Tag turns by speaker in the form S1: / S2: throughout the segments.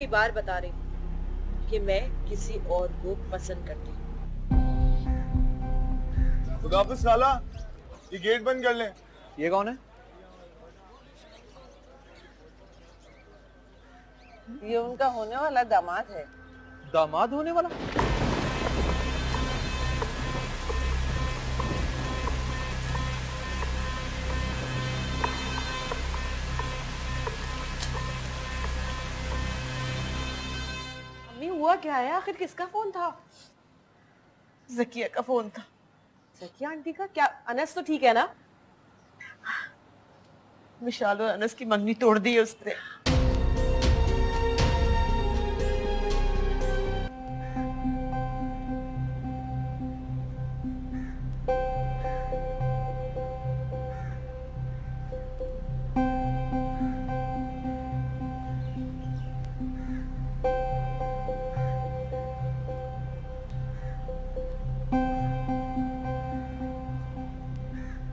S1: बार बता रही हूँ कि मैं किसी और को पसंद करती हूँ।
S2: खुदाफिज साला, ये गेट बंद कर ले।
S3: ये कौन है?
S1: ये उनका होने वाला दामाद है।
S3: दामाद होने वाला?
S1: अम्मी हुआ क्या है? आखिर किसका फोन था?
S4: जकिया का फोन था।
S1: जकिया आंटी का? क्या अनस तो ठीक है ना?
S4: विशाल और अनस की मंगनी तोड़ दी है उसने।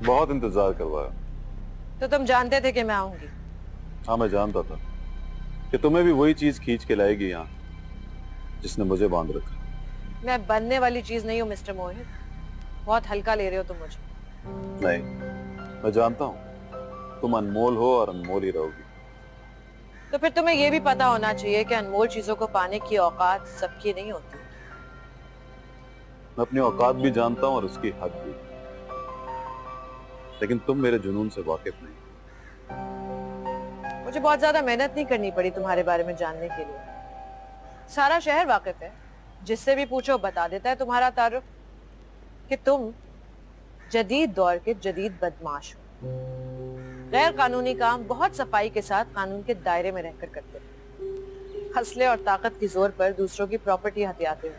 S5: बहुत इंतजार करवाया।
S1: तो तुम जानते थे कि मैं आऊंगी?
S5: हाँ, मैं जानता था कि तुम्हें भी वही चीज खींच के लाएगी यहाँ जिसने मुझे बांध रखा।
S1: मैं बनने वाली चीज नहीं हूँ मिस्टर मोहित। बहुत हल्का ले रहे हो तुम मुझे।
S5: नहीं, मैं जानता हूँ तुम अनमोल हो और अनमोल ही रहोगी।
S1: तो फिर तुम्हें यह भी पता होना चाहिए कि अनमोल चीजों को पाने की औकात सबकी नहीं होती।
S5: मैं अपनी औकात भी जानता हूँ और उसकी हद भी, लेकिन तुम मेरे जुनून से वाकिफ नहीं।
S1: मुझे बहुत ज्यादा मेहनत नहीं करनी पड़ी तुम्हारे बारे में जानने के लिए। सारा शहर वाकिफ है, जिससे भी पूछो बता देता है तुम्हारा तारुफ कि तुम जदीद दौर के जदीद बदमाश हो। गैर कानूनी काम बहुत सफाई के साथ कानून के दायरे में रहकर करते हो। हौसले और ताकत की जोर पर दूसरों की प्रॉपर्टी हथियाते हो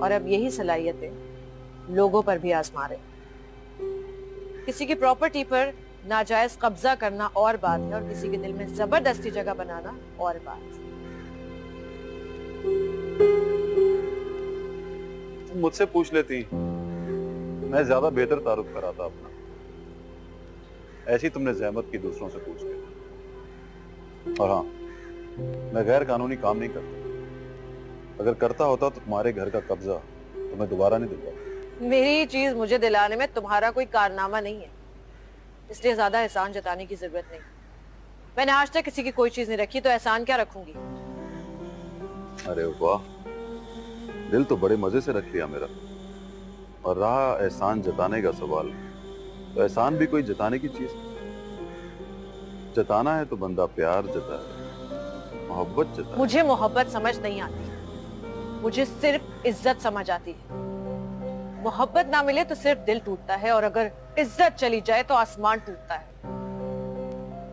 S1: और अब यही सलाहियतें लोगों पर भी आजमा रहे हो। किसी की प्रॉपर्टी पर नाजायज कब्जा करना और बात है और किसी के दिल में जबरदस्ती जगह बनाना और बात।
S5: तुम मुझसे पूछ लेती, मैं ज्यादा बेहतर तारुफ कराता अपना। ऐसी तुमने जहमत की दूसरों से पूछ लिया। और हाँ, मैं गैर कानूनी काम नहीं करता। अगर करता होता तो तुम्हारे घर का कब्जा तुम्हें दोबारा नहीं दिलवाता।
S1: मेरी चीज मुझे दिलाने में तुम्हारा कोई कारनामा नहीं है, इसलिए ज्यादा एहसान जताने की जरूरत नहीं। मैंने आज तक किसी की कोई चीज नहीं रखी, तो एहसान क्या रखूंगी?
S5: अरे वाह, दिल तो बड़े मजे से रख लिया मेरा। और रहा एहसान जताने का सवाल, तो एहसान भी कोई जताने की चीज है। जताना है तो बंदा प्यार जताए, मोहब्बत जताए।
S1: मुझे मोहब्बत समझ नहीं आती, मुझे सिर्फ इज्जत समझ आती है। मोहब्बत ना मिले तो सिर्फ दिल टूटता है, और अगर इज्जत चली जाए तो आसमान टूटता है।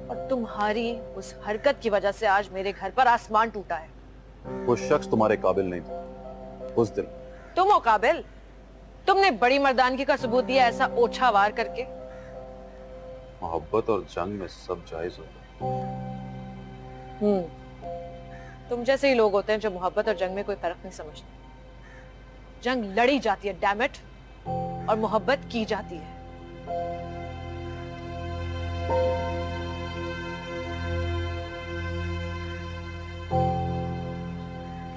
S1: और तुम्हारी उस हरकत की वजह से आज मेरे घर पर आसमान टूटा है।
S5: वो शख्स तुम्हारे काबिल नहीं था उस दिन।
S1: तुम हो काबिल? तुमने बड़ी मर्दानगी का सबूत दिया ऐसा ओछा वार करके।
S5: मोहब्बत और जंग में सब जायज होता है।
S1: तुम जैसे ही लोग होते हैं जो मोहब्बत और जंग में कोई फर्क नहीं समझते। जंग लड़ी जाती है डैम इट, और मोहब्बत की जाती है।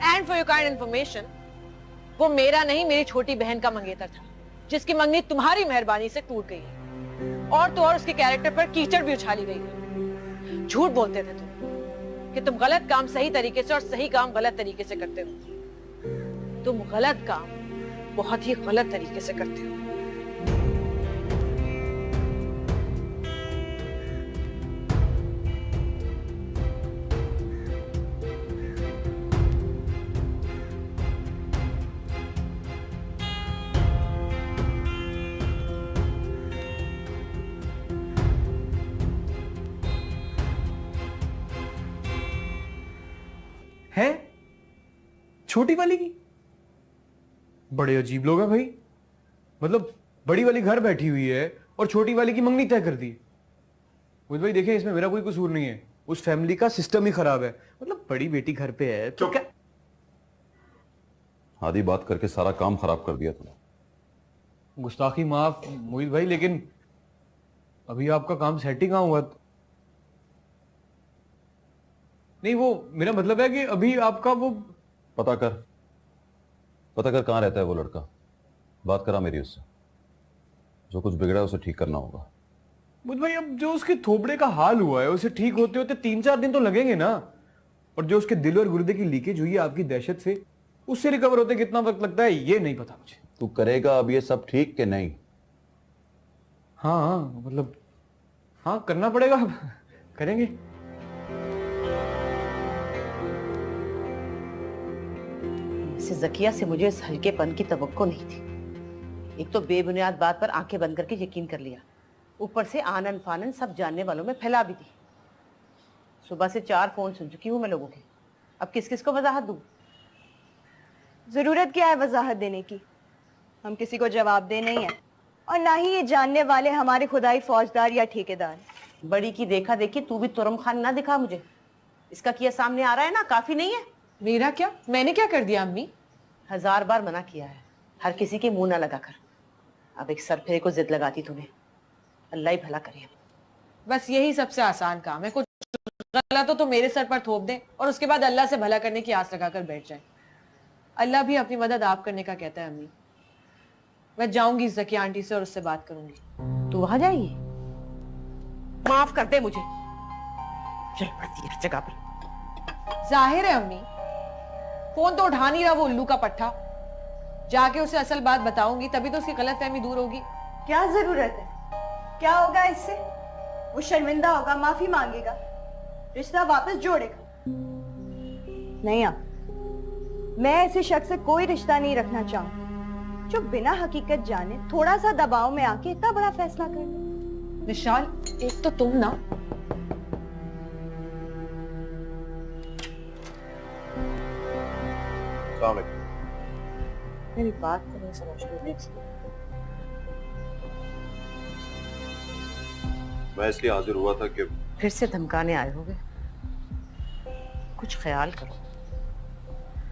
S1: And for your kind information, वो मेरा नहीं मेरी छोटी बहन का मंगेतर था, जिसकी मंगनी तुम्हारी मेहरबानी से टूट गई है। और तो और उसके कैरेक्टर पर कीचड़ भी उछाली गई है। झूठ बोलते थे तुम कि तुम गलत काम सही तरीके से और सही काम गलत तरीके से करते हो। तुम गलत काम बहुत ही गलत तरीके से करते हो।
S3: है? छोटी वाली की? बड़े अजीब लोग हैं भाई। मतलब बड़ी वाली घर बैठी हुई है और छोटी वाली की मंगनी तय कर दी। मुझे भाई देखें, इसमें मेरा कोई कसूर नहीं है, उस फैमिली का सिस्टम ही खराब है। मतलब बड़ी बेटी घर पे है तो क्या?
S5: आधी बात करके सारा काम खराब कर दिया तुमने।
S3: गुस्ताखी माफ मोहित भाई, लेकिन अभी आपका काम सेट ही कहां हुआ? नहीं, वो मेरा मतलब है कि अभी आपका वो
S5: पता कर कहाँ रहता है वो लड़का। बात करा मेरी उससे। जो कुछ बिगड़ा है उसे ठीक करना होगा।
S3: मुझे भाई, अब जो उसके थोबड़े का हाल हुआ है उसे ठीक होते होते 3-4 दिन तो लगेंगे ना। और जो उसके दिल और गुर्दे की लीकेज हुई है आपकी दहशत से, उससे रिकवर होते कितना वक्त लगता है ये नहीं पता मुझे।
S5: तू करेगा अब ये सब ठीक कि नहीं?
S3: हाँ मतलब हाँ, करना पड़ेगा अब। करेंगे।
S4: वैसे जकिया से मुझे इस हल्केपन की तवक्को नहीं थी। एक तो बेबुनियाद बात पर आंखें बंद करके यकीन कर लिया, ऊपर से आनन फानन सब जानने वालों में फैला भी दी। सुबह से 4 फोन सुन चुकी हूं मैं लोगों के। अब किस किस को वजाहत दूं?
S6: जरूरत क्या है वजाहत देने की? हम किसी को जवाब दे नहीं है, और ना ही ये जानने वाले हमारे खुदाई फौजदार या ठेकेदार।
S4: बड़ी की देखा देखी तू भी तुरम खान ना दिखा मुझे। इसका किया सामने आ रहा है ना, काफी नहीं है?
S1: मेरा क्या? मैंने क्या कर दिया अम्मी?
S4: 1000 बार मना किया है, हर किसी के मुंह ना लगा कर। अब एक सरफेरे को जिद लगाती तूने। अल्लाह ही भला करे।
S1: बस यही सबसे आसान काम है, कुछ गलत हो तो मेरे सर पर थोप दें और उसके बाद अल्लाह से भला करने की आस लगाकर बैठ जाए। अल्लाह भी अपनी मदद आप करने का कहता है अम्मी। मैं जाऊंगी ज़किया आंटी से और उससे बात करूंगी।
S4: तू वहां जाएगी? माफ कर दे मुझे। चल पड़ती है जगह पर।
S1: जाहिर है अम्मी, फोन तो उठा नहीं रहा वो उल्लू का पट्टा। जाके उसे असल बात बताऊंगी, तभी तो उसकी गलतफहमी दूर होगी।
S6: क्या जरूरत है? क्या होगा इससे? वो शर्मिंदा होगा, माफी मांगेगा, रिश्ता वापस जोड़ेगा। नहीं, मैं ऐसे शख्स से कोई रिश्ता नहीं रखना चाहूंगी जो बिना हकीकत जाने थोड़ा सा दबाव में आके इतना बड़ा फैसला कर दे।
S1: विशाल, एक तो तुम ना।
S5: अस्सलाम वालेकुम।
S1: मेरी बात तो नहीं समझ रही।
S5: मैं इसलिए हाजिर हुआ था कि
S4: फिर से धमकाने आए होगे। कुछ ख्याल करो।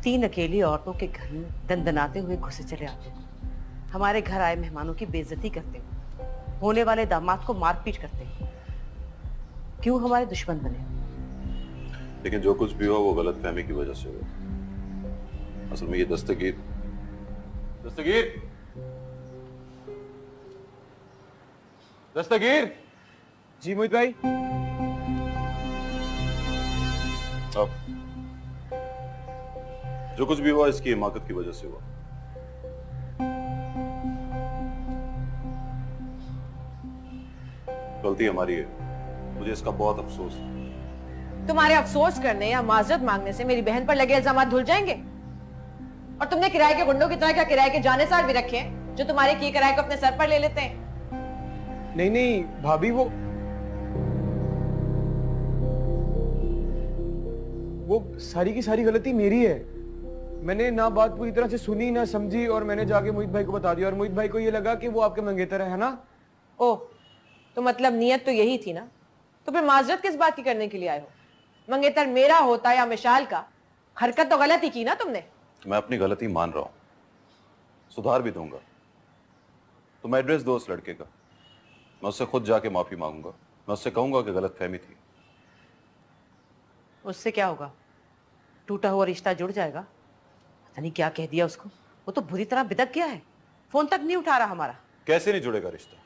S4: 3 अकेली औरतों के घर में दंदनाते हुए घुसे चले आते हो। हमारे घर आए मेहमानों की बेइज्जती करते हो। होने वाले दामाद को मारपीट करते हो। क्यों हमारे दुश्मन बने?
S5: लेकिन जो कुछ भी हुआ वो गलत फहमी की वजह से हुआ। असल में ये दस्तगीर
S3: जी मोहित भाई।
S5: अब जो कुछ भी हुआ इसकी हिमाकत की वजह से हुआ। गलती हमारी है, मुझे इसका बहुत अफसोस है।
S1: तुम्हारे अफसोस करने या माजरत मांगने से मेरी बहन पर लगे इल्जाम धुल जाएंगे? और तुमने किराए के गुंडों की तरह क्या किराए के जानेसार भी रखे हैं जो तुम्हारे की किराए को अपने सर पर ले लेते हैं?
S3: नहीं भाभी, वो सारी की सारी गलती मेरी है। मैंने ना बात पूरी तरह से सुनी ना समझी, और मैंने जाके मोहित भाई को बता दिया, और मोहित भाई को ये लगा कि वो आपके मंगेतर है ना।
S1: ओह, तो मतलब नियत तो यही थी ना? तो फिर माजरत किस बात की करने के लिए आए हो? मंगेतर मेरा होता या मिशाल का, हरकत तो गलत ही की ना तुमने।
S5: मैं अपनी गलती मान रहा हूं, सुधार भी दूंगा। तुम एड्रेस दो उस लड़के का, मैं उससे खुद जाके माफी मांगूंगा। मैं उससे कहूंगा कि गलत फहमी थी।
S4: उससे क्या होगा? टूटा हुआ रिश्ता जुड़ जाएगा। पता नहीं क्या कह दिया उसको। वो तो बुरी तरह बिदक गया है। फोन तक नहीं उठा रहा हमारा।
S5: कैसे नहीं जुड़ेगा रिश्ता?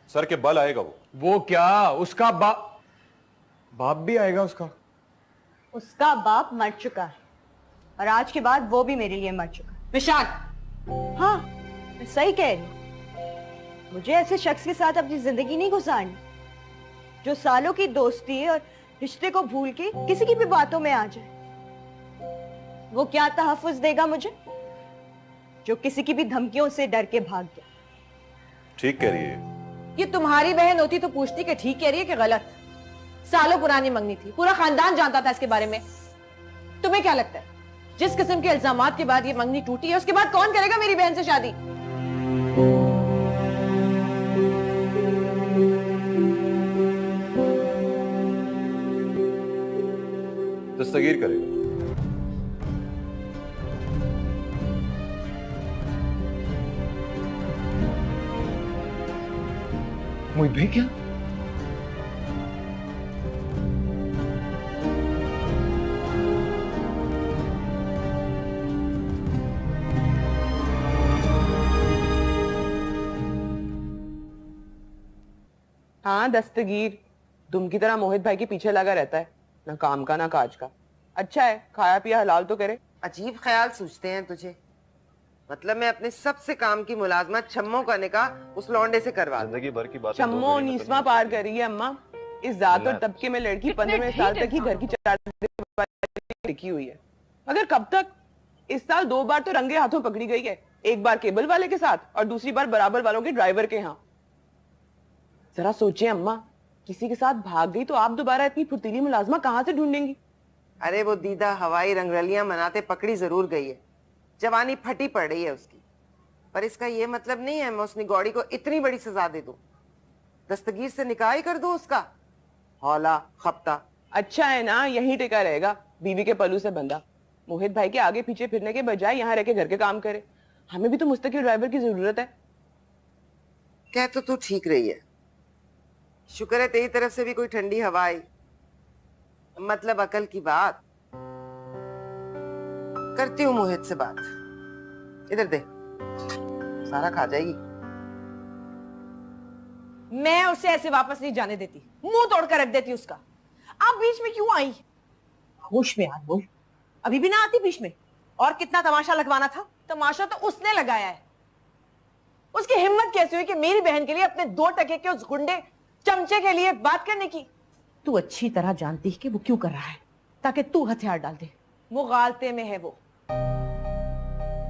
S5: सर के बल आएगा
S3: वो क्या, उसका बाप भी आएगा उसका?
S6: उसका बाप मर चुका है, और आज के बाद वो भी मेरे लिए मर चुका है।
S1: विशाल,
S6: हाँ, मैं सही कह रही हूँ। मुझे ऐसे शख्स के साथ अपनी जिंदगी नहीं गुजारनी जो सालों की दोस्ती और रिश्ते को भूल के किसी की भी बातों में आ जाए। वो क्या तहफ्फुज देगा मुझे जो किसी की भी धमकियों से डर के भाग गया?
S5: ठीक कह रही है।
S1: ये तुम्हारी बहन होती तो पूछती कि ठीक कह रही है कि गलत। सालों पुरानी मंगनी थी, पूरा खानदान जानता था इसके बारे में। तुम्हें क्या लगता है जिस किस्म के इल्जामात के बाद ये मंगनी टूटी है, उसके बाद कौन करेगा मेरी बहन से शादी?
S5: दस्तगीर करेगा।
S3: मोहित भाई क्या?
S7: हाँ दस्तगीर, तुम की तरह मोहित भाई के पीछे लगा रहता है, ना काम का ना काज का। अच्छा है, खाया पिया हलाल तो करे।
S8: अजीब ख्याल सोचते हैं तुझे। मतलब मैं अपने सबसे काम की मुलाजमत छम्मो का निकाह उस लौंडे से करवा दूं।
S5: जिंदगी भर की बात
S7: चम्मो 19वां पार करी है अम्मा। इस जात और तबके में लड़की 15वें साल तक ही घर की चारदीवारी टिकी हुई है। मगर कब तक? इस साल 2 बार तो रंगे हाथों पकड़ी गई है, एक बार केबल वाले के साथ और दूसरी बार बराबर वालों के ड्राइवर के यहाँ। जरा सोचिए अम्मा, किसी के साथ भाग गई तो आप दोबारा इतनी फुर्तीली मुलाजमा कहाँ से ढूंढेंगी?
S8: अरे वो दीदा हवाई रंगरलियां मनाते पकड़ी जरूर गई है, जवानी फटी पड़ रही है उसकी, पर इसका ये मतलब नहीं है मैं उस निगौड़ी को इतनी बड़ी सजा दे दूं। दस्तगीर से निकाह ही कर दूं उसका, हौला खपता।
S7: अच्छा है ना, यही टिका रहेगा बीवी के पल्लू से बंधा। मोहित भाई के आगे पीछे फिरने के बजाय यहाँ रह के घर के काम करे। हमें भी तो मुस्तकिल ड्राइवर की जरूरत है।
S8: कह तो तू ठीक रही है, शुक्र है तेरी तरफ से भी कोई ठंडी हवा आई। मतलब अकल की बात। करती हूँ मोहित से बात। इधर दे, सारा खा जाएगी।
S1: मैं उसे ऐसे वापस नहीं जाने देती, मुंह तोड़कर रख देती उसका। आप बीच में क्यों आई? होश में आ बोल, अभी भी ना आती बीच में। और कितना तमाशा लगवाना था? तमाशा तो उसने लगाया है। उसकी हिम्मत कैसे हुई कि मेरी बहन के लिए अपने 2 टके के उस गुंडे चमचे के लिए बात करने की? तू अच्छी तरह जानती है कि वो क्यों कर रहा है, ताकि तू हथियार डाल दे। वो गालते में है वो।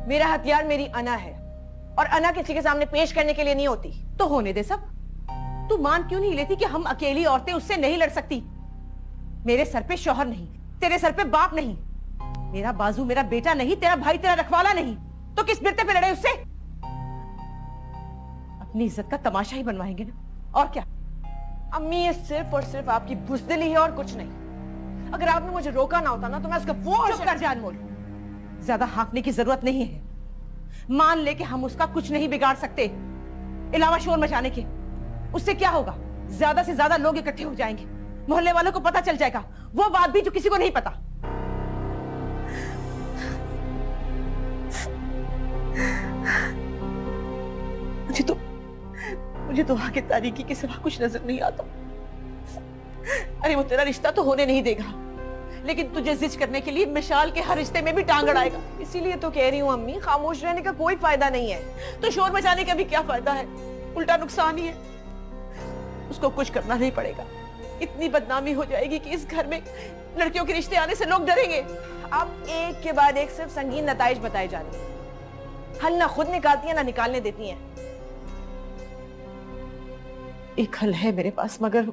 S1: मेरा हथियार मेरी अना है, और अना किसी के सामने पेश करने के लिए नहीं होती। तो होने दे सब। तू मान क्यों नहीं लेती कि हम अकेली औरतें उससे नहीं लड़ सकती? मेरे सर पे शौहर नहीं, तेरे सर पे बाप नहीं, मेरा बाजू मेरा बेटा नहीं, तेरा भाई तेरा रखवाला नहीं, तो किस बिरते पे लड़े उससे? अपनी इज्जत का तमाशा ही बनवाएंगे ना, और क्या? अम्मी, ये सिर्फ और सिर्फ आपकी बुज़दिली है और कुछ नहीं। अगर आपने मुझे रोका ना होता ना तो मैं उसका वो चुप कर जा अनमोल। ज्यादा हाँकने की जरूरत नहीं है। मान ले कि हम उसका कुछ नहीं बिगाड़ सकते अलावा शोर मचाने के। उससे क्या होगा? ज्यादा से ज्यादा लोग इकट्ठे हो जाएंगे, मोहल्ले वालों को पता चल जाएगा, वो बात भी जो किसी को नहीं पता। मुझे तो वहां की तारीकी के सिवा कुछ नजर नहीं आता। अरे वो तेरा रिश्ता तो होने नहीं देगा, लेकिन तुझे जिज करने के लिए मिशाल के हर रिश्ते में भी टांग अड़ाएगा। इसीलिए तो कह रही हूँ अम्मी, खामोश रहने का कोई फायदा नहीं है। तो शोर मचाने का भी क्या फायदा है? उल्टा नुकसान ही है। उसको कुछ करना नहीं पड़ेगा। इतनी बदनामी हो जाएगी कि इस घर में लड़कियों के रिश्ते आने से लोग डरेंगे। अब एक के बाद एक सिर्फ संगीन नताइज बताए जा रहे हैं। हल ना खुद निकालती है ना निकालने देती हैं। एक हल है मेरे पास, मगर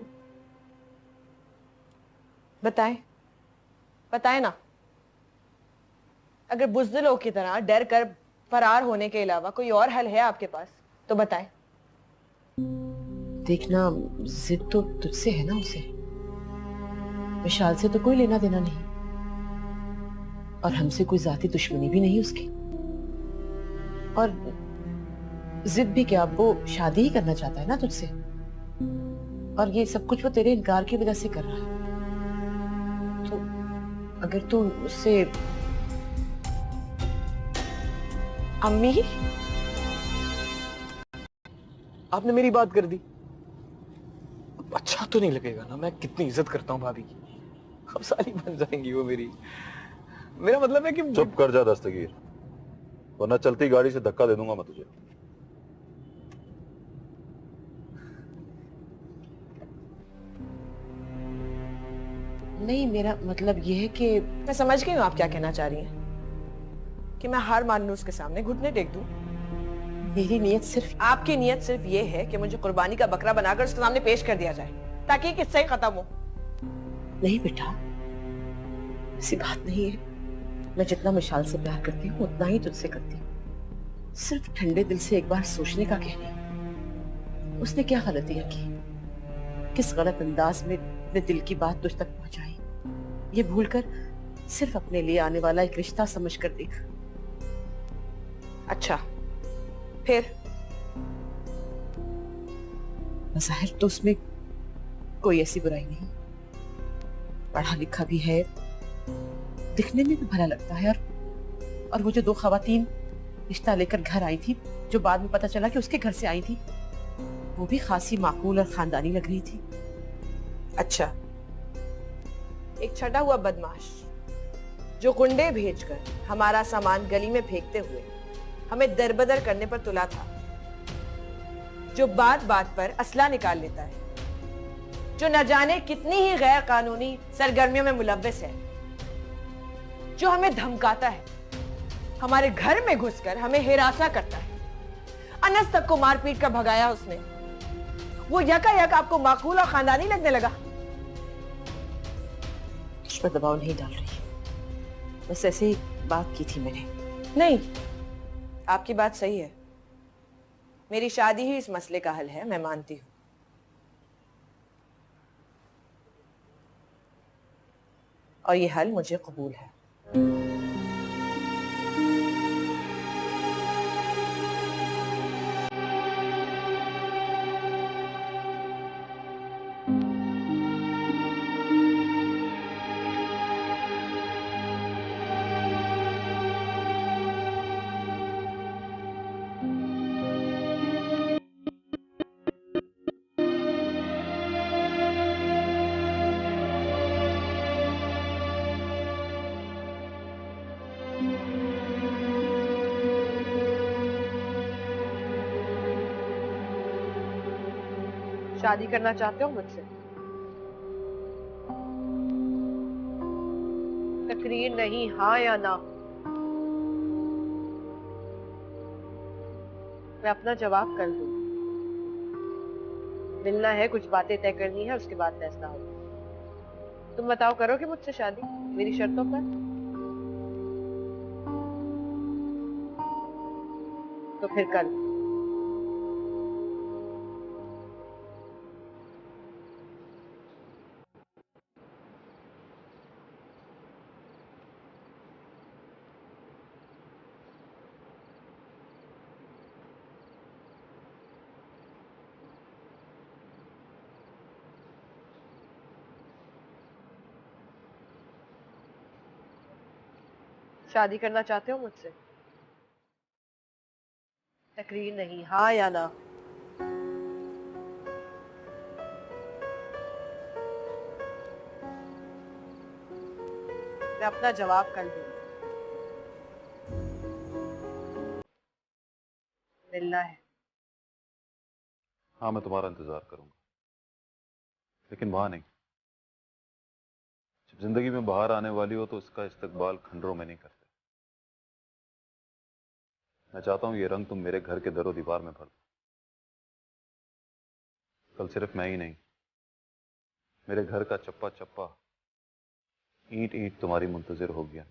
S1: बताएं बताएं ना। अगर बुज़दिलों की तरह डर कर फरार होने के अलावा कोई और हल है आपके पास तो बताएं।
S4: देखना, जिद तो तुझसे है ना उसे। विशाल से तो कोई लेना देना नहीं, और हमसे कोई जाती दुश्मनी भी नहीं उसकी। और जिद भी क्या, वो शादी ही करना चाहता है ना तुझसे, और ये सब कुछ वो तेरे इनकार की वजह से कर रहा है। तो अगर तू उससे
S1: अम्मी,
S3: आपने मेरी बात कर दी। अच्छा तो नहीं लगेगा ना, मैं कितनी इज्जत करता हूँ भाभी की। अब साली बन जाएंगी वो मेरी। मेरा मतलब है कि
S5: चुप कर जा दस्तगीर, वरना चलती गाड़ी से धक्का दे दूंगा मैं तुझे।
S1: नहीं, मेरा मतलब ये है कि मैं समझ गई हूँ आप क्या कहना चाह रही हैं, कि मैं हार मान लूं, उसके सामने घुटने टेक दूं। मेरी नीयत सिर्फ, आपकी नीयत सिर्फ ये है कि मुझे कुर्बानी का बकरा बनाकर उसके सामने पेश कर दिया जाए ताकि किस्सा ही खत्म हो।
S4: नहीं बेटा, ऐसी बात नहीं है। मैं जितना मिशाल से प्यार करती हूँ उतना ही तुझसे करती हूँ। सिर्फ ठंडे दिल से एक बार सोचने का कहने। उसने क्या गलतियां की, किस गलत अंदाज में अपने दिल की बात तुझ तक पहुंचाई, ये भूलकर सिर्फ अपने लिए आने वाला एक रिश्ता समझकर देख।
S1: अच्छा, फिर
S4: ज़ाहिर तो उसमें कोई ऐसी बुराई नहीं, पढ़ा लिखा भी है, दिखने में भी भला लगता है। और वो जो 2 खवातीन रिश्ता लेकर घर आई थी, जो बाद में पता चला कि उसके घर से आई थी, वो भी खासी माकूल और खानदानी लग रही थी।
S1: अच्छा, एक छटा हुआ बदमाश जो गुंडे भेजकर हमारा सामान गली में फेंकते हुए हमें दरबदर करने पर तुला था, जो बात बात पर असला निकाल लेता है, जो न जाने कितनी ही गैर कानूनी सरगर्मियों में मुलव्विस है, जो हमें धमकाता है, हमारे घर में घुसकर हमें हिरासा करता है, अनस तक को मार पीट कर भगाया उसने, वो यकायक आपको माकूल और खानदानी लगने लगा।
S4: उस पर दबाव नहीं डाल रही, बस ऐसे ही बात की थी मैंने।
S1: नहीं, आपकी बात सही है, मेरी शादी ही इस मसले का हल है, मैं मानती हूं। और ये हल मुझे कबूल है। शादी करना चाहते हो मुझसे? तकरीर नहीं, हाँ या ना? मैं अपना जवाब कर दूं। मिलना है, कुछ बातें तय करनी है, उसके बाद फैसला होगा। तुम बताओ, करोगे मुझसे शादी मेरी शर्तों पर? तो फिर कल। शादी करना चाहते हो मुझसे? तकरीर नहीं, हाँ या ना? मैं अपना जवाब कर दूंगी। मिलना है।
S5: हाँ, मैं तुम्हारा इंतजार करूंगा, लेकिन वहां नहीं। जब जिंदगी में बाहर आने वाली हो तो इसका इस्तकबाल खंडरों में नहीं करते। मैं चाहता हूं ये रंग तुम मेरे घर के दरो दीवार में भर दो। कल सिर्फ मैं ही नहीं, मेरे घर का चप्पा चप्पा, ईंट ईंट तुम्हारी मुंतजिर हो गया।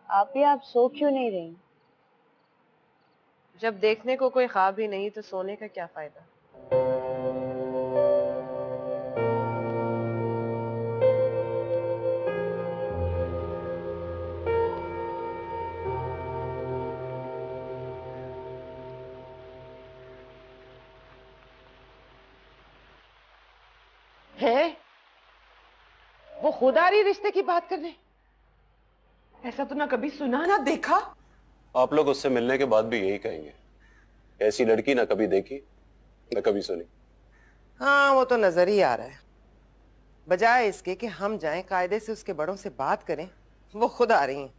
S6: आप सो क्यों नहीं रही?
S1: जब देखने को कोई ख्वाब ही नहीं तो सोने का क्या फायदा?
S7: है वो खुद आ रही रिश्ते की बात करने? ऐसा तो ना कभी सुना ना देखा।
S9: आप लोग उससे मिलने के बाद भी यही कहेंगे, ऐसी लड़की ना कभी देखी ना कभी सुनी।
S8: हाँ, वो तो नजर ही आ रहा है। बजाय इसके कि हम जाएं कायदे से उसके बड़ों से बात करें, वो खुद आ रही हैं।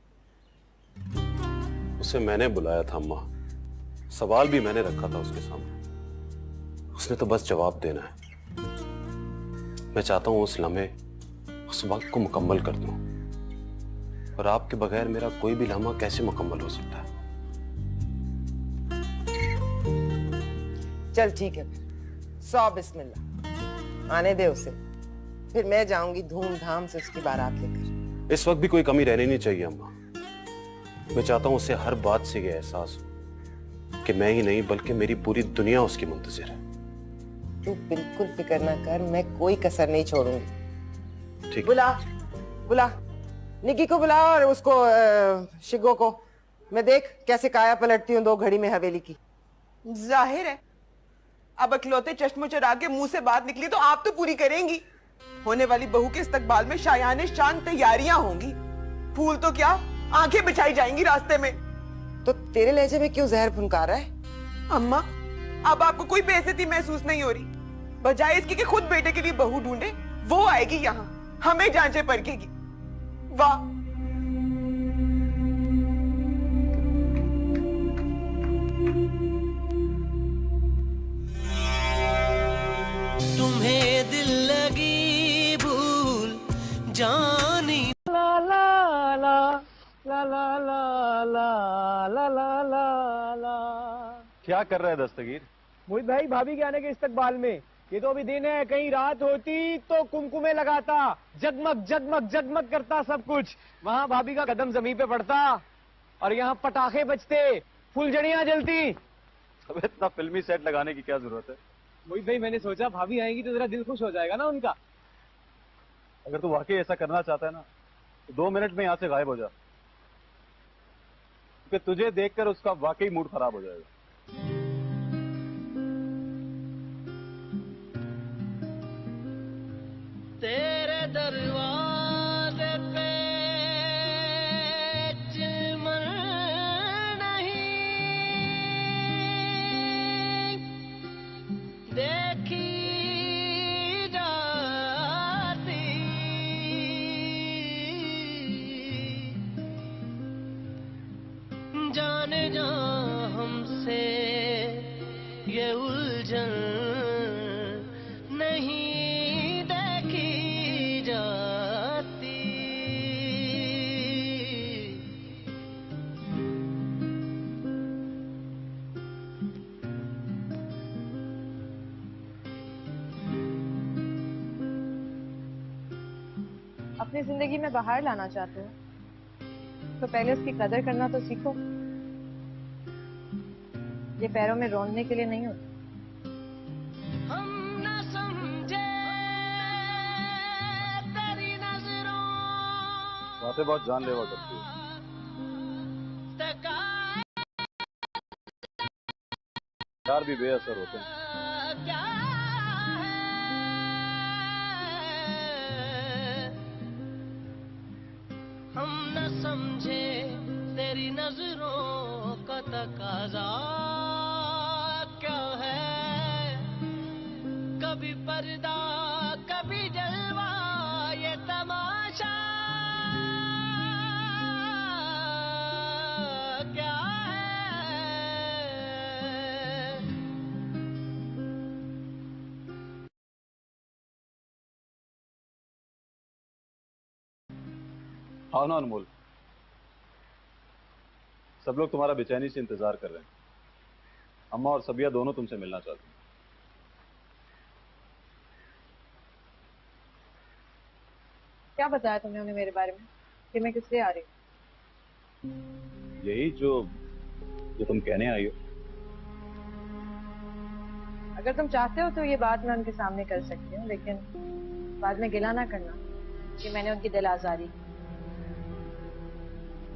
S9: उसे मैंने बुलाया था अम्मा, सवाल भी मैंने रखा था उसके सामने, उसने तो बस जवाब देना है। मैं चाहता हूं उस लम्हे, उस वक्त को मुकम्मल कर दूं, और आपके बगैर मेरा कोई भी लम्हा कैसे मुकम्मल हो सकता है?
S8: चल ठीक है, फिर 100 बिस्मिल्लाह, आने दे उसे, फिर मैं जाऊंगी धूमधाम से उसकी बारात लेकर।
S9: इस वक्त भी कोई कमी रहनी नहीं चाहिए अम्मा। मैं चाहता हूं उसे हर बात से यह एहसास हो कि मैं ही नहीं बल्कि मेरी पूरी दुनिया उसकी मुंतजिर है।
S8: तू बिल्कुल फिक्र ना कर, मैं कोई कसर नहीं छोड़ूंगी।
S9: ठीक।
S8: बुला बुला। निकी को बुलाओ और उसको शिगो को। मैं देख कैसे काया पलटती हूँ 2 घड़ी में हवेली की।
S7: जाहिर है अब अखलौते चश्मो चरा के मुंह से बात निकली तो आप तो पूरी करेंगी। होने वाली बहू के इस्तकबाल में शायाने शान तैयारियां होंगी। फूल तो क्या, आंखें बिछाई जाएंगी रास्ते में।
S8: तो तेरे लहजे में क्यों जहर फुनकार रहा है?
S7: अम्मा, अब आपको कोई बेइज्जती महसूस नहीं हो रही? बजाय इसकी कि खुद बेटे के लिए बहू ढूंढे, वो आएगी यहाँ हमें जांचे परखेगी। वाह,
S10: तुम्हें दिल लगी भूल जानी।
S3: ला ला ला ला ला ला ला ला ला ला ला।
S5: क्या कर रहा है दस्तगीर?
S3: मोहित भाई, भाभी के आने के इस्तकबाल में। ये तो अभी दिन है, कहीं रात होती तो कुमकुमे लगाता, जगमग जगमग जगमग करता सब कुछ। वहां भाभी का कदम जमीन पे पड़ता और यहाँ पटाखे बजते, फुलझड़ियां जलती।
S5: अब इतना फिल्मी सेट लगाने की क्या जरूरत है?
S3: मोहित भाई, मैंने सोचा भाभी आएंगी तो जरा दिल खुश हो जाएगा ना उनका।
S5: अगर तू वाकई ऐसा करना चाहता है ना तो 2 मिनट में यहाँ से गायब हो जा, क्योंकि तुझे देखकर उसका वाकई मूड खराब हो जाएगा।
S10: तेरे दरवाजे पे चिलमन नहीं देखी जाती, जाने जा हमसे ये उलझन नहीं देखी जाती।
S1: अपनी जिंदगी में बाहर लाना चाहते हो तो पहले उसकी कदर करना तो सीखो। ये पैरों में रोंदने के लिए नहीं होता।
S10: हम न समझे तेरी नजरों
S5: बातें बहुत जानलेवा करती है।
S10: तक
S5: प्यार भी बेअसर होते हैं।
S10: क्या है, हम न समझे तेरी नजरों का तकाजा क्या है। कभी पर्दा कभी जलवा ये तमाशा क्या है।
S5: हाँ ना अनमोल, सब लोग तुम्हारा बेचैनी से इंतजार कर रहे हैं। अम्मा और सबिया दोनों तुमसे मिलना चाहती हैं।
S1: क्या बताया तुमने उन्हें मेरे बारे में कि मैं किस लिए आ रही हूँ?
S5: यही जो तुम कहने आई हो।
S1: अगर तुम चाहते हो तो ये बात मैं उनके सामने कर सकती हूँ, लेकिन बाद में गिला ना करना कि मैंने उनकी दिल आजारी की।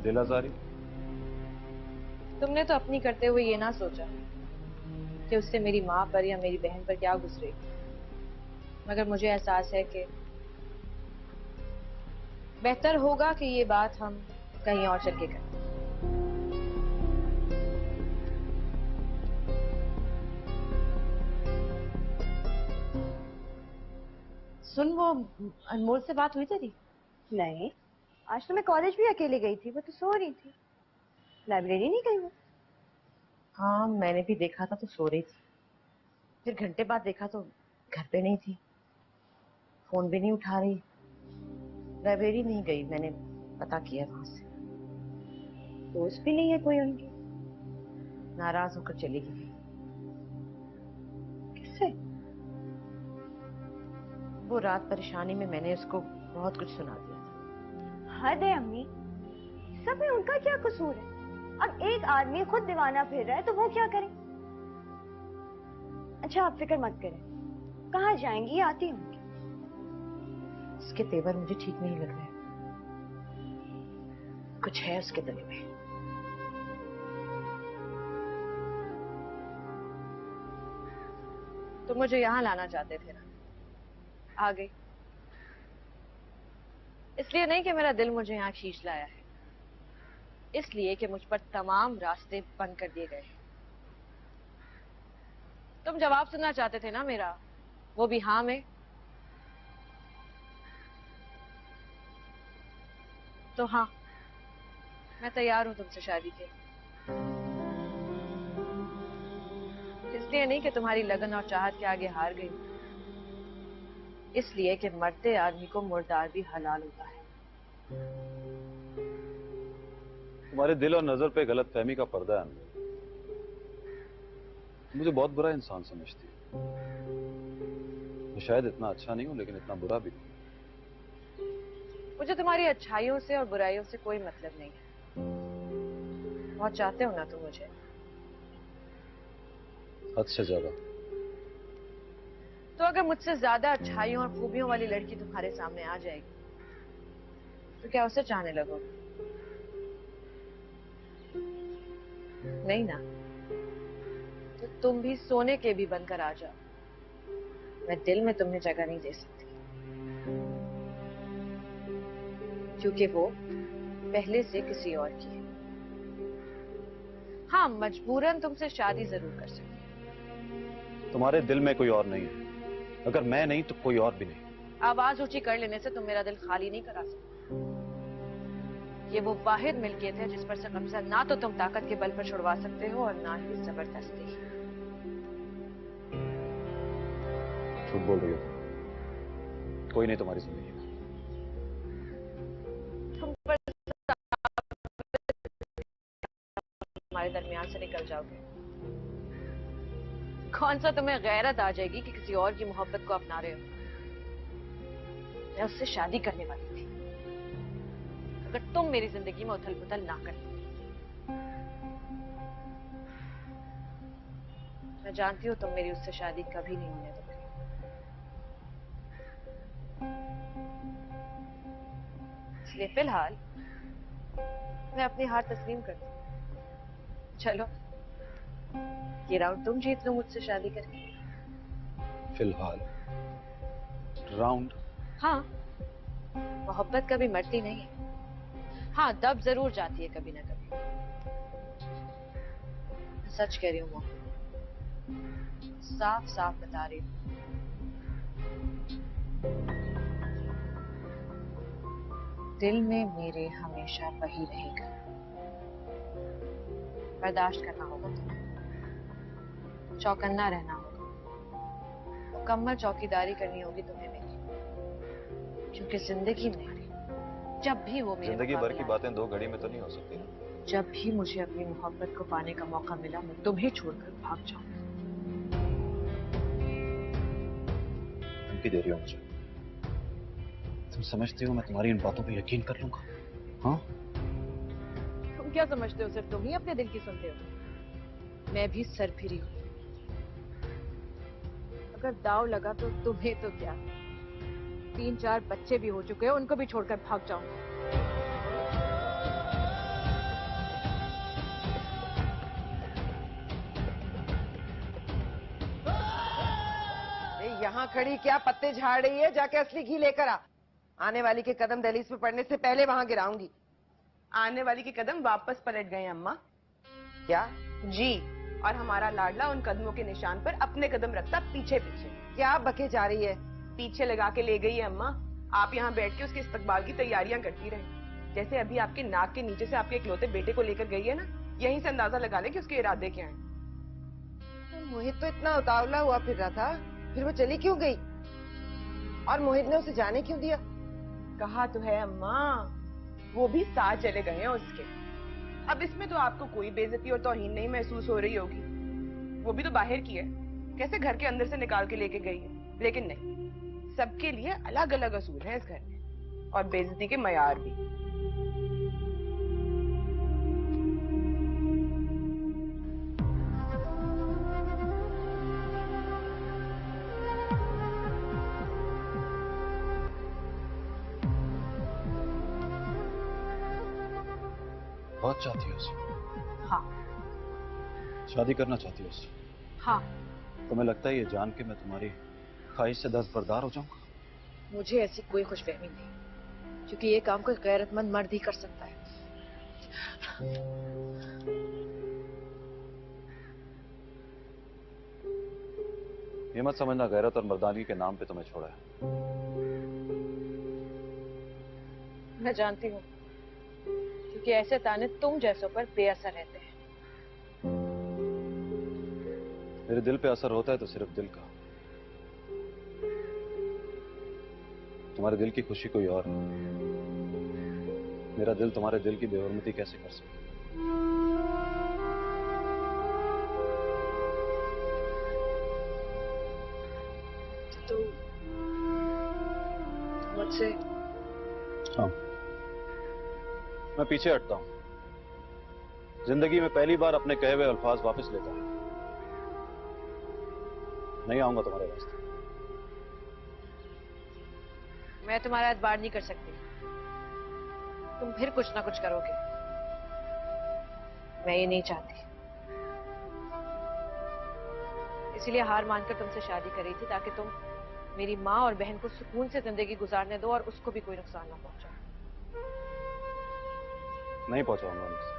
S5: दिल आजारी?
S1: तुमने तो अपनी करते हुए ये ना सोचा कि उससे मेरी माँ पर या मेरी बहन पर क्या गुजरेगी, मगर मुझे एहसास है कि बेहतर होगा कि ये बात हम कहीं और चल के करें।
S4: सुन, वो अनमोल से बात हुई तेरी?
S6: नहीं, आज तो मैं कॉलेज भी अकेले गई थी, वो तो सो रही थी। लाइब्रेरी नहीं गई वो।
S4: हाँ, मैंने भी देखा था तो सो रही थी। फिर घंटे बाद देखा तो घर पे नहीं थी, फोन भी नहीं उठा रही। लाइब्रेरी नहीं गई, मैंने पता किया वहां से।
S6: दोस्त भी नहीं है कोई उनकी?
S4: नाराज होकर चली गई।
S6: किससे?
S4: वो रात परेशानी में मैंने उसको बहुत कुछ सुना दिया था।
S6: हद है अम्मी, सब में उनका क्या कसूर है? अब एक आदमी खुद दीवाना फिर रहा है तो वो क्या करे? अच्छा आप फिक्र मत करें, कहाँ जाएंगी, आती होंगी।
S4: उसके तेवर मुझे ठीक नहीं लग रहे। कुछ है उसके दिल में।
S1: तुम मुझे यहाँ लाना चाहते थे ना, आ गई। इसलिए नहीं कि मेरा दिल मुझे यहाँ खींच लाया है, इसलिए कि मुझ पर तमाम रास्ते बंद कर दिए गए हैं। तुम जवाब सुनना चाहते थे ना मेरा, वो भी हाँ में। तो हाँ, मैं तैयार हूं तुमसे शादी के। इसलिए नहीं कि तुम्हारी लगन और चाहत के आगे हार गई, इसलिए कि मरते आदमी को मुर्दार भी हलाल होता है।
S5: तुम्हारे दिल और नजर पे गलत फहमी का पर्दा है। मुझे बहुत बुरा इंसान समझती है। मैं शायद इतना अच्छा नहीं हूं, लेकिन इतना बुरा भी नहीं।
S1: मुझे तुम्हारी अच्छाइयों से और बुराइयों से कोई मतलब नहीं है। बहुत चाहते हो ना तुम मुझे।
S5: हद से ज्यादा।
S1: तो अगर मुझसे ज्यादा अच्छाइयों और खूबियों वाली लड़की तुम्हारे सामने आ जाएगी, तो क्या उसे चाहने लगोगे? नहीं ना? तो तुम भी सोने के भी बनकर आ जाओ, मैं दिल में तुम्हें जगह नहीं दे सकती, क्योंकि वो पहले से किसी और की है। हाँ, मजबूरन तुमसे शादी जरूर कर सकती।
S5: तुम्हारे दिल में कोई और नहीं है। अगर मैं नहीं तो कोई और भी नहीं।
S1: आवाज ऊंची कर लेने से तुम मेरा दिल खाली नहीं करा सकते। ये वो वाहिद मिल्कियत है जिस पर से कब्जा ना तो तुम ताकत के बल पर छुड़वा सकते हो और ना ही जबरदस्ती।
S5: झूठ बोल रही हो। कोई नहीं तुम्हारी जिंदगी में।
S1: तुम पर हमारे दरमियान से निकल जाओगे। कौन सा तुम्हें गैरत आ जाएगी कि किसी और की मोहब्बत को अपना रहे हो? मैं उससे शादी करने वाली थी, अगर तुम मेरी जिंदगी में उथल पुथल ना करती। मैं जानती हूँ तुम मेरी उससे शादी कभी नहीं होने दोगे। इसलिए फिलहाल मैं अपनी हार तस्लीम करती हूँ। चलो, ये राउंड तुम जीत लो मुझसे शादी करके।
S5: फिलहाल राउंड?
S1: हाँ, मोहब्बत कभी मरती नहीं है। हाँ, दब जरूर जाती है कभी ना कभी। मैं सच कह रही हूँ मोहब्बत, साफ साफ बता रही हूँ। दिल में मेरे हमेशा वही रहेगा। बर्दाश्त करना होगा तुम्हें, चौकन्ना रहना होगा, मुकम्मल चौकीदारी करनी होगी तुम्हें मेरी, क्योंकि जिंदगी में जब भी वो मेरे
S5: जिंदगी भर
S1: मुकाबले
S5: की बातें 2 घड़ी में तो नहीं हो सकती ना।
S1: जब भी मुझे अपनी मोहब्बत को पाने का मौका मिला, मैं तुम्हें छोड़कर भाग जाऊं।
S5: धमकी दे रही हो मुझे? तुम समझती हो मैं तुम्हारी इन बातों पे यकीन कर लूंगा? हाँ?
S1: तुम क्या समझते हो सिर्फ तुम ही अपने दिल की सुनते हो? मैं भी सरफिरी हूं। अगर दाव लगा तो तुम्हें तो क्या, 3-4 बच्चे भी हो चुके हैं, उनको भी छोड़कर भाग जाऊंगा।
S8: यहाँ खड़ी क्या पत्ते झाड़ रही है? जाके असली घी लेकर आ। आने वाली के कदम दहलीज पे पड़ने से पहले वहां गिराऊंगी।
S7: आने वाली के कदम वापस पलट गए अम्मा।
S8: क्या?
S7: जी, और हमारा लाडला उन कदमों के निशान पर अपने कदम रखता पीछे पीछे।
S8: क्या बके जा रही है?
S7: पीछे लगा के ले गई है अम्मा। आप यहाँ बैठ के उसके इस्तकबाल की तैयारियां करती रहे, जैसे अभी आपके नाक के नीचे से आपके इकलौते बेटे को लेकर गई है ना। यहीं से अंदाजा लगा ले कि उसके इरादे क्या हैं।
S8: मोहित तो इतना उतावला हुआ फिर रहा था, फिर वो चली क्यों गई? और मोहित ने उसे जाने क्यों दिया?
S7: कहा तो है अम्मा, वो भी साथ चले गए हैं उसके। अब इसमें तो आपको कोई बेइज्जती और तौहीन नहीं महसूस हो रही होगी। वो भी तो बाहर की है, कैसे घर के अंदर से निकाल के लेके गई है। लेकिन नहीं, सबके लिए अलग अलग असूल हैं इस घर में, और बेइज्जती के मयार भी।
S5: बहुत चाहती हो उसे?
S1: हाँ।
S5: शादी करना चाहती हो उससे?
S1: हाँ।
S5: तुम्हें लगता है ये जान के मैं तुम्हारी ख्वाहिश से दस्तबरदार हो जाऊंगा?
S1: मुझे ऐसी कोई खुशफहमी नहीं, क्योंकि ये काम कोई गैरतमंद मर्द ही कर सकता है।
S5: ये मत समझना गैरत और मर्दानगी के नाम पे तुम्हें छोड़ा है।
S1: मैं जानती हूँ, क्योंकि ऐसे ताने तुम जैसों पर बेअसर रहते हैं।
S5: मेरे दिल पे असर होता है तो सिर्फ दिल का। तुम्हारे दिल की खुशी कोई और है। मेरा दिल तुम्हारे दिल की बेहरमती कैसे कर सकता?
S1: तो मुझसे?
S5: हाँ, मैं पीछे हटता हूं। जिंदगी में पहली बार अपने कहे हुए अल्फाज वापस लेता हूं। नहीं आऊंगा तुम्हारे रास्ते।
S1: मैं तुम्हारा एतबार नहीं कर सकती। तुम फिर कुछ ना कुछ करोगे। मैं ये नहीं चाहती। इसीलिए हार मानकर तुमसे शादी करी थी, ताकि तुम मेरी माँ और बहन को सुकून से जिंदगी गुजारने दो और उसको भी कोई नुकसान ना पहुंचाओ।
S5: नहीं पहुंचाऊंगा मुझसे।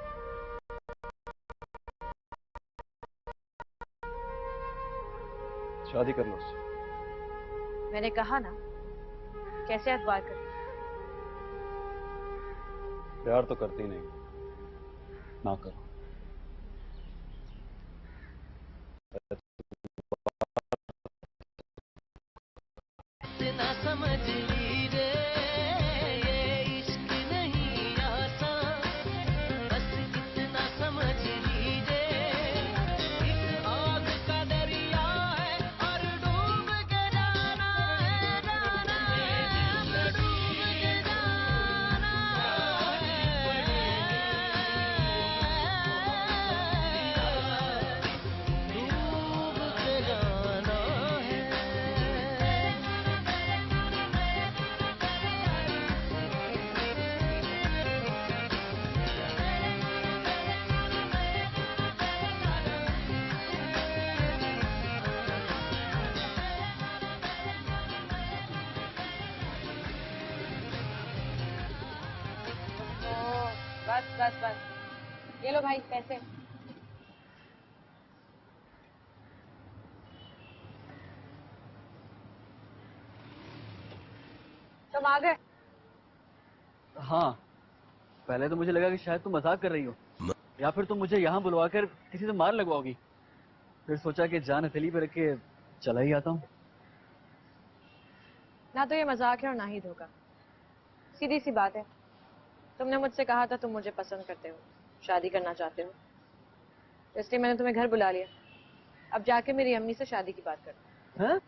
S5: शादी कर लो उससे।
S1: मैंने कहा ना, कैसे एतबार कर?
S5: प्यार तो करती नहीं, ना करो।
S10: इतना समझ लीजिए ये इश्क नहीं आसान, बस इतना समझ लीजिए एक आग का दरिया है और डूब के जाना है, जाना है, डूब के जाना है, डूब के जाना है।
S1: बस बस बस, ये लो भाई पैसे। तुम आ गए?
S11: हाँ, पहले तो मुझे लगा कि शायद तुम मजाक कर रही हो या फिर तुम मुझे यहाँ बुलवाकर किसी से मार लगवाओगी। फिर सोचा कि जान हथेली पे रख के चला ही आता हूँ।
S1: ना तो ये मजाक है और ना ही धोखा। सीधी सी बात है। तुमने मुझसे कहा था तुम मुझे पसंद करते हो, शादी करना चाहते हो, तो इसलिए मैंने तुम्हें घर बुला लिया। अब जाके मेरी अम्मी से शादी की बात करो।
S11: हैं?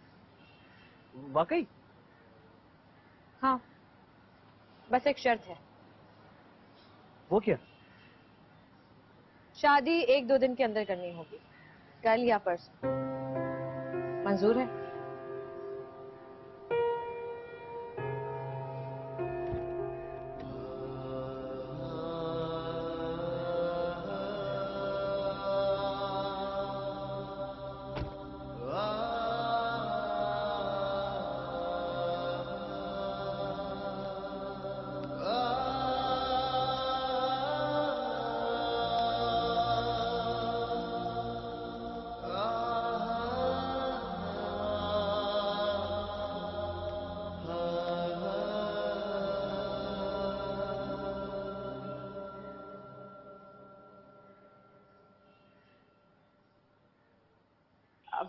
S11: वाकई?
S1: हाँ, बस एक शर्त है।
S11: वो क्या?
S1: शादी 1-2 दिन के अंदर करनी होगी, कल या परसों। मंजूर है?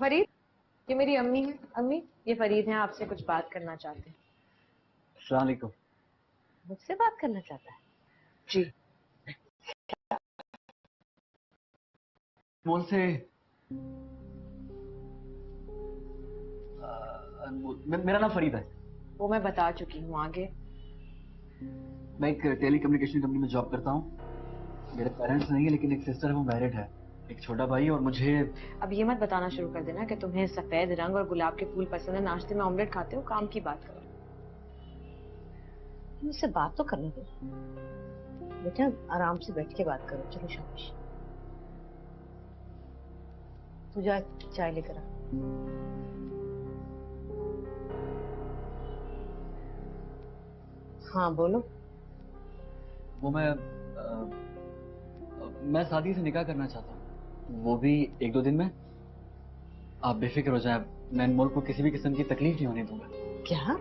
S1: फरीद, ये मेरी अम्मी है। अम्मी, ये फरीद हैं, आपसे कुछ बात करना चाहते हैं।
S11: अस्सलाम वालेकुम।
S4: मुझसे बात करना चाहता है?
S1: जी।
S11: अनमोल से मेरा नाम फरीद है।
S1: वो मैं बता चुकी हूँ। आगे?
S11: मैं एक टेली कम्युनिकेशन कंपनी में जॉब करता हूँ। मेरे पेरेंट्स नहीं है, लेकिन एक सिस्टर है, वो मैरिड है, एक छोटा भाई। और मुझे
S1: अब ये मत बताना शुरू कर देना कि तुम्हें सफेद रंग और गुलाब के फूल पसंद है, नाश्ते में ऑमलेट खाते हो। काम की बात करो।
S4: मुझसे बात तो करने दो। बेटा आराम से बैठ के बात करो, चलो शाबाश। तू जा चाय लेकर आ। हाँ बोलो।
S11: वो मैं शादी से निकाह करना चाहता हूँ, वो भी 1-2 दिन में। आप बेफिक्र हो जाए, मैं अनमोल को किसी भी किस्म की तकलीफ नहीं होने दूंगा।
S4: क्या?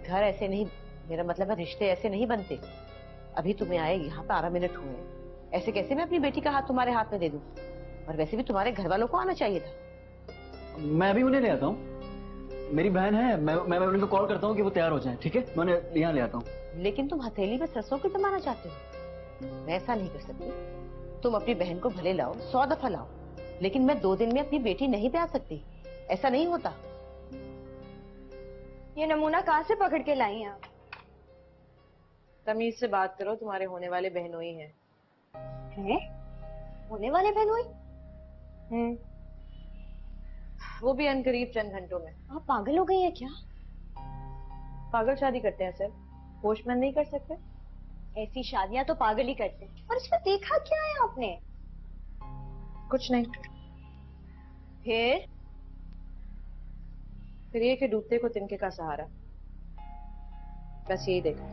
S4: घर ऐसे नहीं, मेरा मतलब है रिश्ते ऐसे नहीं बनते। अभी तुम्हें आए यहाँ पे 12 मिनट हुए हैं, ऐसे कैसे मैं अपनी बेटी का हाथ तुम्हारे हाथ में दे दूं? और वैसे भी तुम्हारे घर वालों को आना चाहिए था।
S11: मैं अभी उन्हें ले आता हूँ, मेरी बहन है, मैं उनको कॉल करता हूँ कि वो तैयार हो जाएं, ठीक है? मैं उन्हें यहाँ ले आता हूँ।
S4: लेकिन तुम हथेली में सरसों क्यों जमाना चाहते हो? मैं ऐसा नहीं कर सकती। तुम अपनी बहन को भले लाओ, 100 दफा लाओ, लेकिन मैं 2 दिन में अपनी बेटी नहीं ब्याह सकती। ऐसा नहीं होता।
S6: ये नमूना कहाँ से पकड़ के लाई हैं आप?
S1: तमीज से बात करो, तुम्हारे होने वाले बहनोई हैं।
S6: हैं? होने वाले बहनोई?
S1: वो भी अनकरीब चंद घंटों में।
S6: आप पागल हो गई हैं क्या?
S1: पागल शादी करते हैं सर, पोस्टमैन नहीं कर सकते?
S6: ऐसी शादियां तो पागल ही करते हैं। और इसमें देखा क्या है आपने?
S1: कुछ नहीं। फिर ये कि डूबते को तिनके का सहारा, बस यही देखा।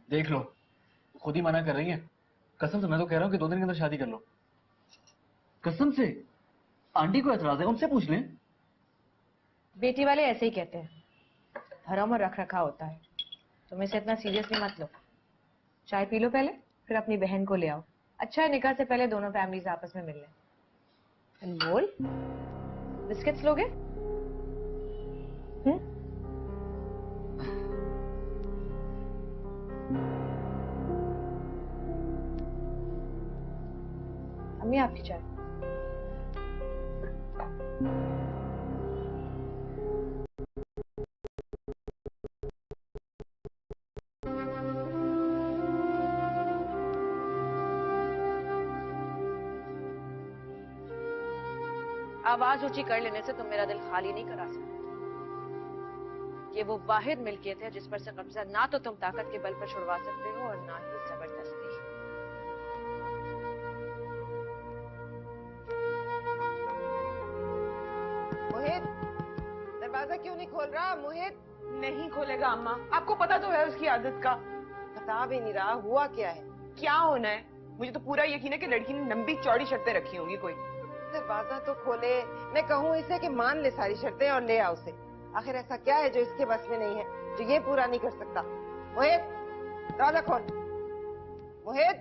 S11: देख लो, खुद ही मना कर रही है। कसम से मैं तो कह रहा हूँ कि 2 दिन के अंदर शादी कर लो। कसम से। आंटी को एतराज है, उनसे पूछ लें।
S1: बेटी वाले ऐसे ही कहते हैं, धर्म और रख रखा होता है। तुम इसे इतना सीरियसली मत लो। चाय पी लो पहले, फिर अपनी बहन को ले आओ। अच्छा है निकाह से पहले दोनों फैमिलीज आपस में मिल लें। अनमोल, बिस्किट्स लोगे? अम्मी आपकी चाय। आवाज ऊंची कर लेने से तुम मेरा दिल खाली नहीं करा सकते। ये वो वाहिद मिल्कियत है जिस पर से कब्जा ना तो तुम ताकत के बल पर छुड़वा सकते हो और ना ही जबरदस्ती।
S8: मोहित, दरवाजा क्यों नहीं खोल रहा? मोहित
S7: नहीं खोलेगा अम्मा, आपको पता तो है उसकी आदत का।
S8: बता भी नहीं रहा, हुआ क्या है?
S7: क्या होना है? मुझे तो पूरा यकीन है कि लड़की ने लंबी चौड़ी शर्तें रखी होंगी कोई।
S8: दरवाजा तो खोले। मैं कहूँ इसे कि मान ले सारी शर्तें और ले आ उसे। आखिर ऐसा क्या है जो इसके बस में नहीं है, जो ये पूरा नहीं कर सकता? मोहित, दरवाजा खोल। मोहित।